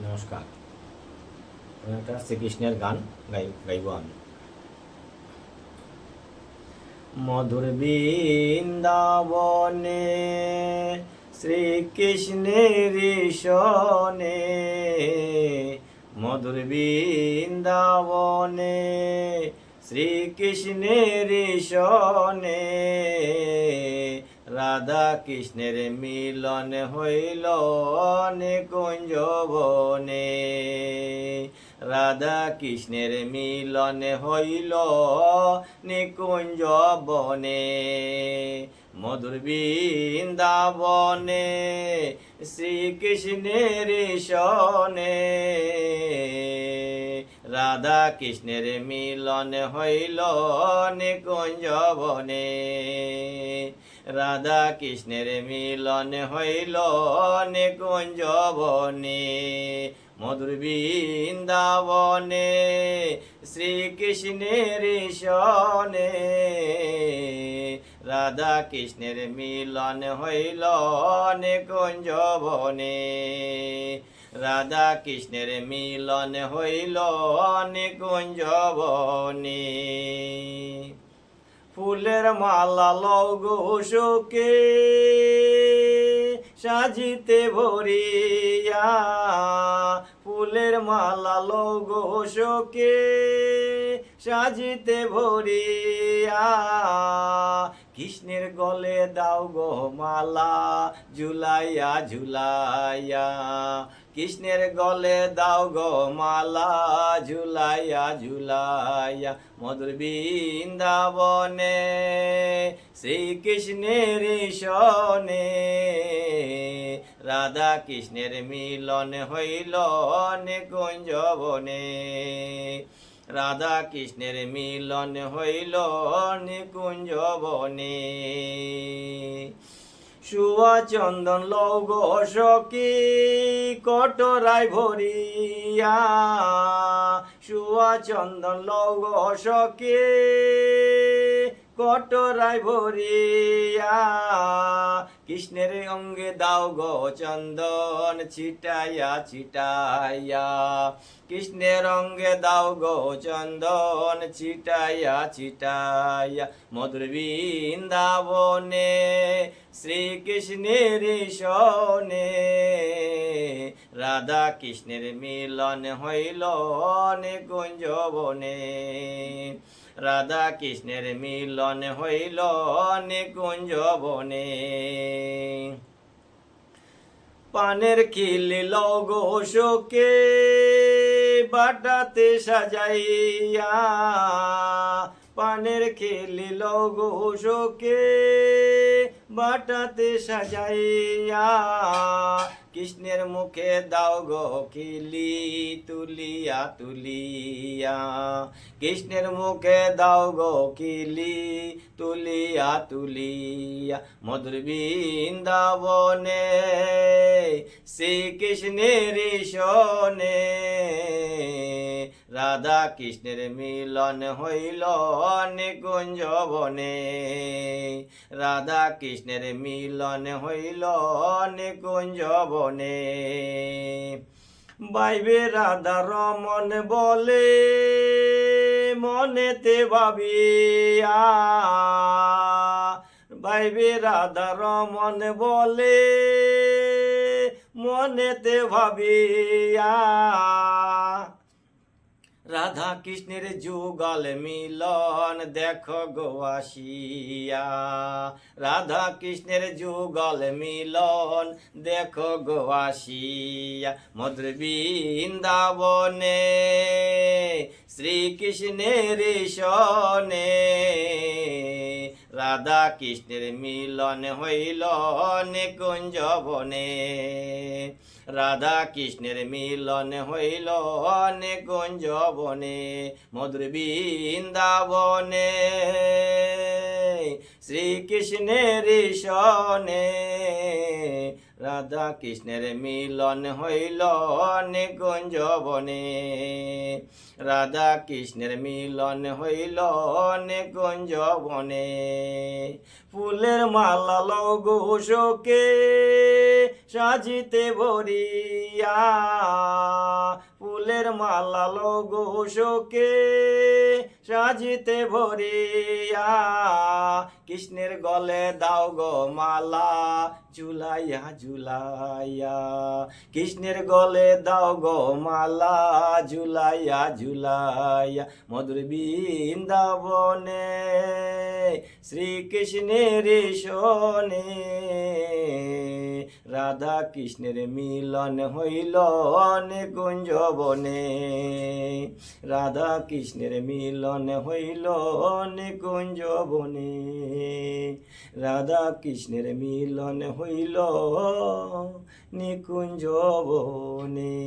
নমস্কার। একটা শ্রীকৃষ্ণের গান গাইব আমি। মধুর বৃন্দাবনে শ্রীকৃষ্ণের সনে, মধুর বৃন্দাবনে শ্রীকৃষ্ণের সনে, রাধা কৃষ্ণের মিলন হইল নিকুঞ্জ বনে, রাধা কৃষ্ণের মিলন হইল নিকুঞ্জ বনে, মধুর বৃন্দাবনে শ্রীকৃষ্ণের সনে, রাধা কৃষ্ণের মিলন হইল নিকুঞ্জ বনে, রাধা কৃষ্ণের মিলন হইল নিকুঞ্জ বনে, মধুর বৃন্দাবনে শ্রীকৃষ্ণের সনে, রাধা কৃষ্ণের মিলন হইল নিকুঞ্জ বনে, রাধা কৃষ্ণের মিলন হইল নিকুঞ্জ বনে। ফুলের মালা লও গো সখী সাজিতে ভরিয়া, ফুলের মালা লও গো সখী সাজিতে ভরিয়া, কৃষ্ণের গলে দাও গো মালা ঝুলাইয়া ঝুলাইয়া, কৃষ্ণের গলে দাও গো মালা ঝুলাইয়া ঝুলাইয়া, মধুর বৃন্দাবনে শ্রীকৃষ্ণের সনে, রাধা কৃষ্ণের মিলন হইল নিকুঞ্জ বনে, রাধা কৃষ্ণের মিলন হইল নিকুঞ্জ বনে। সুয়া চন্দন লও গো সখী কটরায় ভরিয়া, সুয়া চন্দন লও গো সখী কটরায় ভরিয়া, কৃষ্ণের অঙ্গে দাও গো চন্দন ছিটাইয়া ছিটাইয়া, কৃষ্ণের অঙ্গে দাও গো চন্দন ছিটাইয়া ছিটাইয়া, মধুর বৃন্দাবনে শ্রীকৃষ্ণের সনে, রাধা কৃষ্ণের মিলন হইল নিকুঞ্জ বনে, রাধা কৃষ্ণের মিলন হইল নিকুঞ্জ বনে। পানের খিলি লও গো সখী বাটাতে সাজাইয়া, পানের খিলি লও গো সখী বাটাতে সাজাইয়া, কৃষ্ণের মুখে দাও গো খিলি তুলিয়া তুলিয়া, কৃষ্ণের মুখে দাও গো খিলি তুলিয়া তুলিয়া, মধুর বৃন্দাবনে শ্রীকৃষ্ণের সনে, রাধা কৃষ্ণের মিলন হইল নিকুঞ্জ বনে, রাধা কৃষ্ণের মিলন হইল নিকুঞ্জ বনে। বাইবে রাধা রমন বলে মনেতে ভাবিয়া, বাইবে রাধা রমন বলে মনেতে ভাবিয়া, রাধা কৃষ্ণের যুগল মিলন দেখো গো আসিয়া, রাধা কৃষ্ণের যুগল মিলন দেখো গো আসিয়া, মধুর বৃন্দাবনে শ্রীকৃষ্ণের সনে, রাধা কৃষ্ণের মিলন হইল নিকুঞ্জ বনে, রাধা কৃষ্ণের মিলন হইল নিকুঞ্জ বনে, মধুর বৃন্দাবনে শ্রীকৃষ্ণের সনে, রাধা কৃষ্ণের মিলন হইল নিকুঞ্জ বনে রাধা কৃষ্ণের মিলন হইল নিকুঞ্জ বনে ফুলের মালা লগো শোকে সাজিতে ভরিয়া ফুলের মালা লগো শোকে সাজিতে ভরিয়া কৃষ্ণের গলে দাও গো মালা ঝুলাইয়া ঝুলাইয়া কৃষ্ণের গলে দাও গো মালা ঝুলাইয়া ঝুলাইয়া মধুর বৃন্দাবনে শ্রীকৃষ্ণের শোনে রাধা কৃষ্ণের মিলন হইল নিকুঞ্জ বনে রাধা কৃষ্ণের মিলন হইল নিকুঞ্জ বনে রাধা কৃষ্ণের মিলন হইল নিকুঞ্জ বনে।